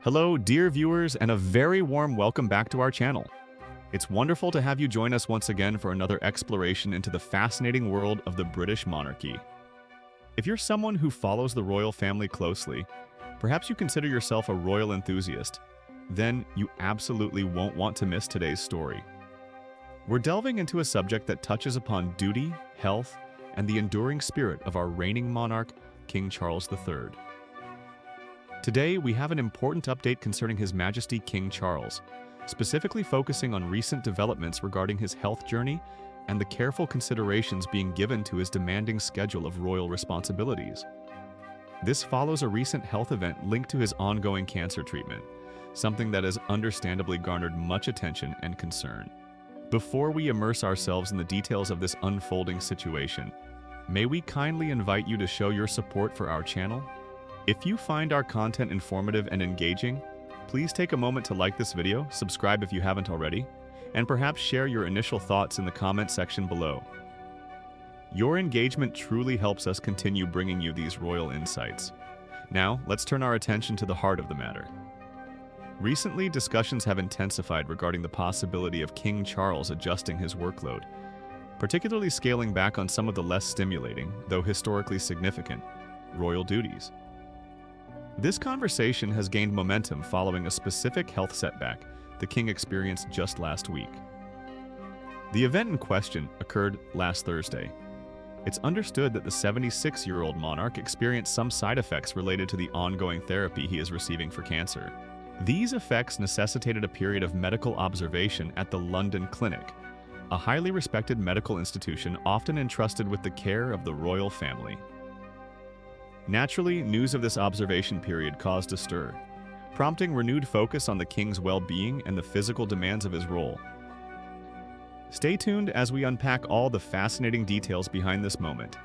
Hello, dear viewers, and a very warm welcome back to our channel. It's wonderful to have you join us once again for another exploration into the fascinating world of the British monarchy. If you're someone who follows the royal family closely, perhaps you consider yourself a royal enthusiast, then you absolutely won't want to miss today's story. We're delving into a subject that touches upon duty, health, and the enduring spirit of our reigning monarch, King Charles III. Today, we have an important update concerning His Majesty King Charles, specifically focusing on recent developments regarding his health journey and the careful considerations being given to his demanding schedule of royal responsibilities. This follows a recent health event linked to his ongoing cancer treatment, something that has understandably garnered much attention and concern. Before we immerse ourselves in the details of this unfolding situation, may we kindly invite you to show your support for our channel? If you find our content informative and engaging, please take a moment to like this video, subscribe if you haven't already, and perhaps share your initial thoughts in the comment section below. Your engagement truly helps us continue bringing you these royal insights. Now, let's turn our attention to the heart of the matter. Recently, discussions have intensified regarding the possibility of King Charles adjusting his workload, particularly scaling back on some of the less stimulating, though historically significant, royal duties. This conversation has gained momentum following a specific health setback the king experienced just last week. The event in question occurred last Thursday. It's understood that the 76-year-old monarch experienced some side effects related to the ongoing therapy he is receiving for cancer. These effects necessitated a period of medical observation at the London Clinic, a highly respected medical institution often entrusted with the care of the royal family. Naturally, news of this observation period caused a stir, prompting renewed focus on the king's well-being and the physical demands of his role. Stay tuned as we unpack all the fascinating details behind this moment,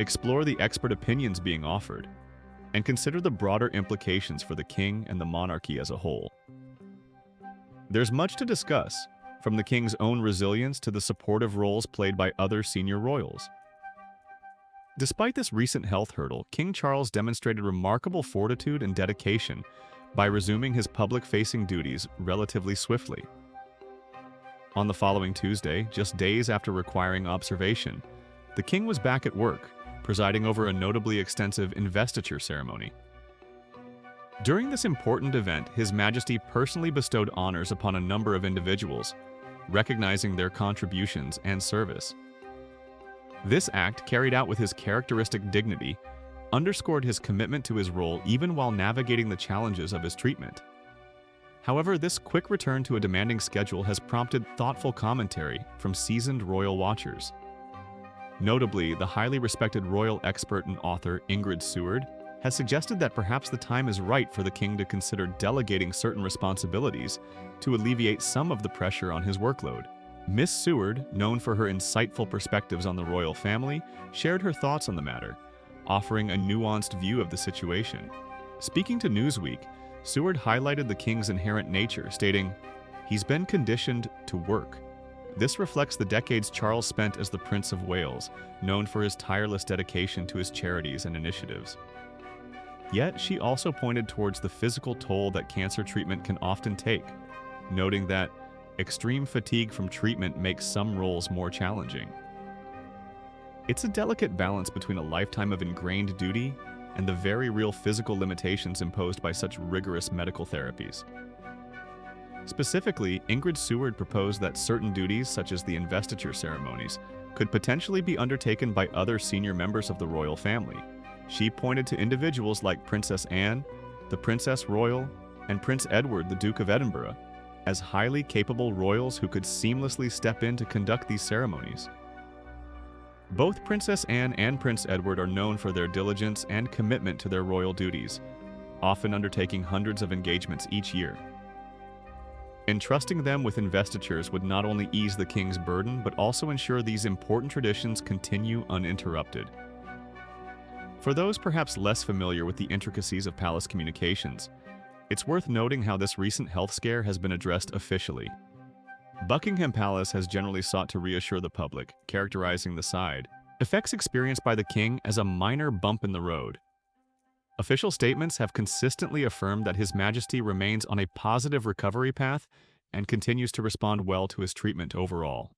explore the expert opinions being offered, and consider the broader implications for the king and the monarchy as a whole. There's much to discuss, from the king's own resilience to the supportive roles played by other senior royals. Despite this recent health hurdle, King Charles demonstrated remarkable fortitude and dedication by resuming his public-facing duties relatively swiftly. On the following Tuesday, just days after requiring observation, the king was back at work, presiding over a notably extensive investiture ceremony. During this important event, His Majesty personally bestowed honors upon a number of individuals, recognizing their contributions and service. This act, carried out with his characteristic dignity, underscored his commitment to his role even while navigating the challenges of his treatment. However, this quick return to a demanding schedule has prompted thoughtful commentary from seasoned royal watchers. Notably, the highly respected royal expert and author Ingrid Seward has suggested that perhaps the time is right for the king to consider delegating certain responsibilities to alleviate some of the pressure on his workload. Miss Seward, known for her insightful perspectives on the royal family, shared her thoughts on the matter, offering a nuanced view of the situation. Speaking to Newsweek, Seward highlighted the king's inherent nature, stating, "He's been conditioned to work. This reflects the decades Charles spent as the Prince of Wales, known for his tireless dedication to his charities and initiatives." Yet, she also pointed towards the physical toll that cancer treatment can often take, noting that extreme fatigue from treatment makes some roles more challenging. It's a delicate balance between a lifetime of ingrained duty and the very real physical limitations imposed by such rigorous medical therapies. Specifically, Ingrid Seward proposed that certain duties, such as the investiture ceremonies, could potentially be undertaken by other senior members of the royal family. She pointed to individuals like Princess Anne, the Princess Royal, and Prince Edward, the Duke of Edinburgh, as highly capable royals who could seamlessly step in to conduct these ceremonies. Both Princess Anne and Prince Edward are known for their diligence and commitment to their royal duties, often undertaking hundreds of engagements each year. Entrusting them with investitures would not only ease the king's burden, but also ensure these important traditions continue uninterrupted. For those perhaps less familiar with the intricacies of palace communications, it's worth noting how this recent health scare has been addressed officially. Buckingham Palace has generally sought to reassure the public, characterizing the side effects experienced by the king as a minor bump in the road. Official statements have consistently affirmed that His Majesty remains on a positive recovery path and continues to respond well to his treatment overall.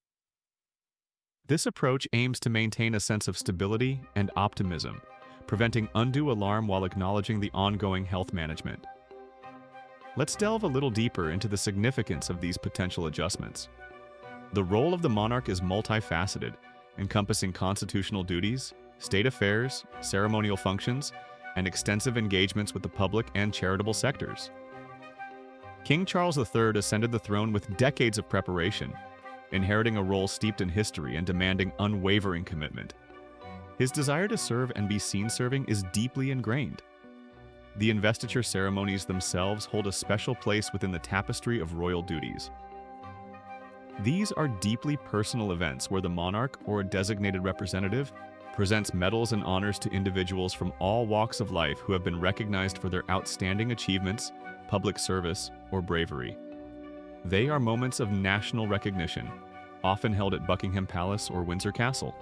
This approach aims to maintain a sense of stability and optimism, preventing undue alarm while acknowledging the ongoing health management. Let's delve a little deeper into the significance of these potential adjustments. The role of the monarch is multifaceted, encompassing constitutional duties, state affairs, ceremonial functions, and extensive engagements with the public and charitable sectors. King Charles III ascended the throne with decades of preparation, inheriting a role steeped in history and demanding unwavering commitment. His desire to serve and be seen serving is deeply ingrained. The investiture ceremonies themselves hold a special place within the tapestry of royal duties. These are deeply personal events where the monarch or a designated representative presents medals and honors to individuals from all walks of life who have been recognized for their outstanding achievements, public service, or bravery. They are moments of national recognition, often held at Buckingham Palace or Windsor Castle.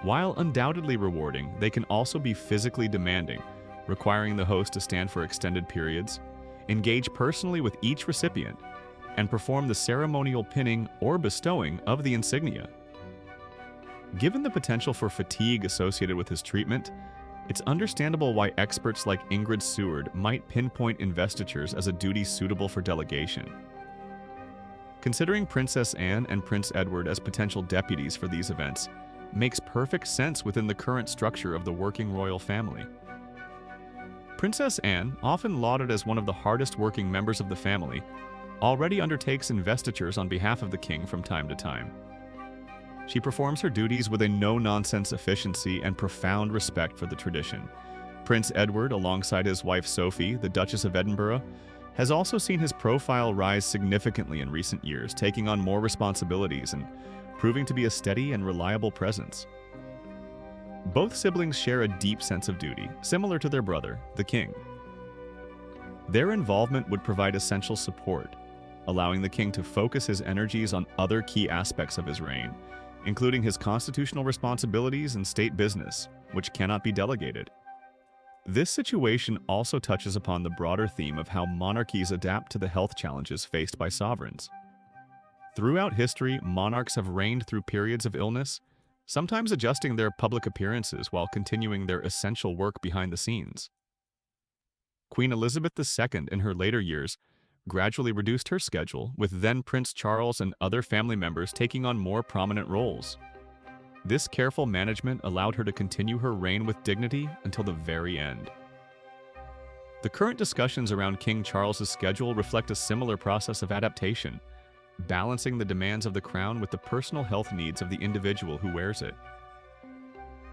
While undoubtedly rewarding, they can also be physically demanding, requiring the host to stand for extended periods, engage personally with each recipient, and perform the ceremonial pinning or bestowing of the insignia. Given the potential for fatigue associated with his treatment, it's understandable why experts like Ingrid Seward might pinpoint investitures as a duty suitable for delegation. Considering Princess Anne and Prince Edward as potential deputies for these events makes perfect sense within the current structure of the working royal family. Princess Anne, often lauded as one of the hardest working members of the family, already undertakes investitures on behalf of the king from time to time. She performs her duties with a no-nonsense efficiency and profound respect for the tradition. Prince Edward, alongside his wife Sophie, the Duchess of Edinburgh, has also seen his profile rise significantly in recent years, taking on more responsibilities and proving to be a steady and reliable presence. Both siblings share a deep sense of duty, similar to their brother, the king. Their involvement would provide essential support, allowing the king to focus his energies on other key aspects of his reign, including his constitutional responsibilities and state business, which cannot be delegated. This situation also touches upon the broader theme of how monarchies adapt to the health challenges faced by sovereigns. Throughout history, monarchs have reigned through periods of illness, sometimes adjusting their public appearances while continuing their essential work behind the scenes. Queen Elizabeth II, in her later years, gradually reduced her schedule, with then Prince Charles and other family members taking on more prominent roles. This careful management allowed her to continue her reign with dignity until the very end. The current discussions around King Charles's schedule reflect a similar process of adaptation, balancing the demands of the crown with the personal health needs of the individual who wears it.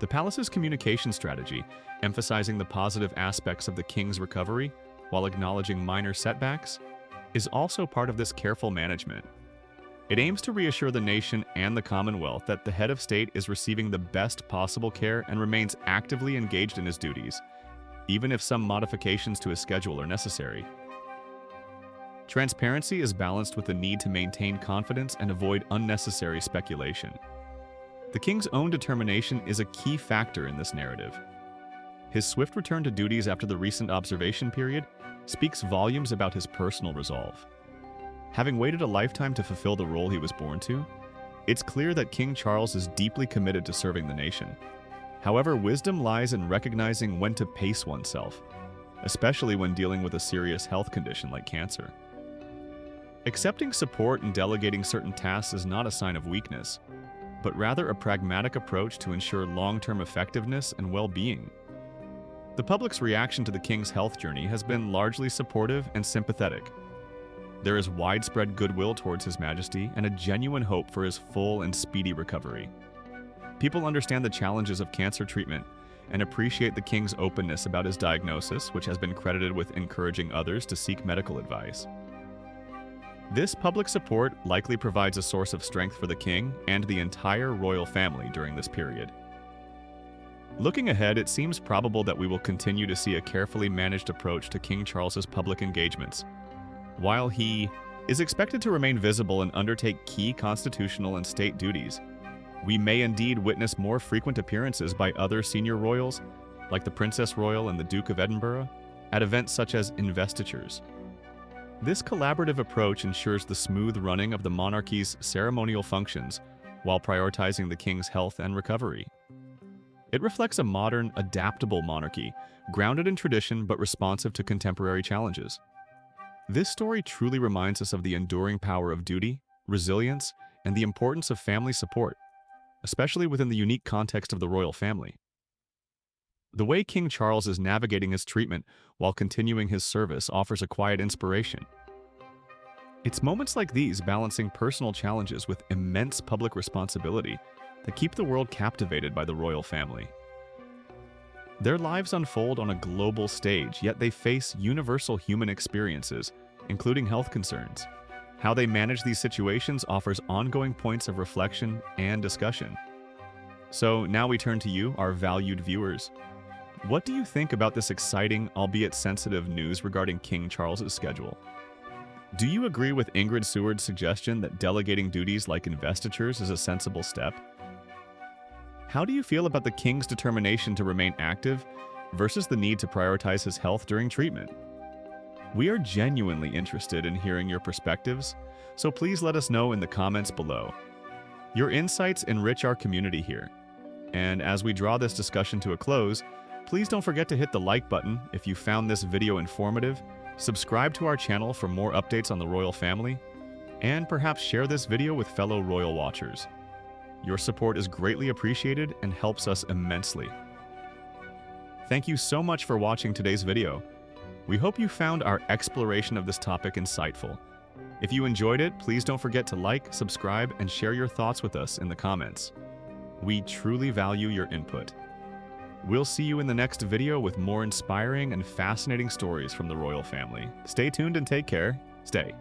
The palace's communication strategy, emphasizing the positive aspects of the king's recovery while acknowledging minor setbacks, is also part of this careful management. It aims to reassure the nation and the Commonwealth that the head of state is receiving the best possible care and remains actively engaged in his duties, even if some modifications to his schedule are necessary. Transparency is balanced with the need to maintain confidence and avoid unnecessary speculation. The king's own determination is a key factor in this narrative. His swift return to duties after the recent observation period speaks volumes about his personal resolve. Having waited a lifetime to fulfill the role he was born to, it's clear that King Charles is deeply committed to serving the nation. However, wisdom lies in recognizing when to pace oneself, especially when dealing with a serious health condition like cancer. Accepting support and delegating certain tasks is not a sign of weakness, but rather a pragmatic approach to ensure long-term effectiveness and well-being. The public's reaction to the king's health journey has been largely supportive and sympathetic. There is widespread goodwill towards His Majesty and a genuine hope for his full and speedy recovery. People understand the challenges of cancer treatment and appreciate the king's openness about his diagnosis, which has been credited with encouraging others to seek medical advice. This public support likely provides a source of strength for the king and the entire royal family during this period. Looking ahead, it seems probable that we will continue to see a carefully managed approach to King Charles's public engagements. While he is expected to remain visible and undertake key constitutional and state duties, we may indeed witness more frequent appearances by other senior royals, like the Princess Royal and the Duke of Edinburgh, at events such as investitures. This collaborative approach ensures the smooth running of the monarchy's ceremonial functions while prioritizing the king's health and recovery. It reflects a modern, adaptable monarchy, grounded in tradition but responsive to contemporary challenges. This story truly reminds us of the enduring power of duty, resilience, and the importance of family support, especially within the unique context of the royal family. The way King Charles is navigating his treatment while continuing his service offers a quiet inspiration. It's moments like these, balancing personal challenges with immense public responsibility, that keep the world captivated by the royal family. Their lives unfold on a global stage, yet they face universal human experiences, including health concerns. How they manage these situations offers ongoing points of reflection and discussion. So now we turn to you, our valued viewers. What do you think about this exciting, albeit sensitive news regarding King Charles's schedule? Do you agree with Ingrid Seward's suggestion that delegating duties like investitures is a sensible step? How do you feel about the king's determination to remain active versus the need to prioritize his health during treatment? We are genuinely interested in hearing your perspectives, so please let us know in the comments below. Your insights enrich our community here. And as we draw this discussion to a close, please don't forget to hit the like button if you found this video informative, subscribe to our channel for more updates on the royal family, and perhaps share this video with fellow royal watchers. Your support is greatly appreciated and helps us immensely. Thank you so much for watching today's video. We hope you found our exploration of this topic insightful. If you enjoyed it, please don't forget to like, subscribe, and share your thoughts with us in the comments. We truly value your input. We'll see you in the next video with more inspiring and fascinating stories from the royal family. Stay tuned and take care. Stay.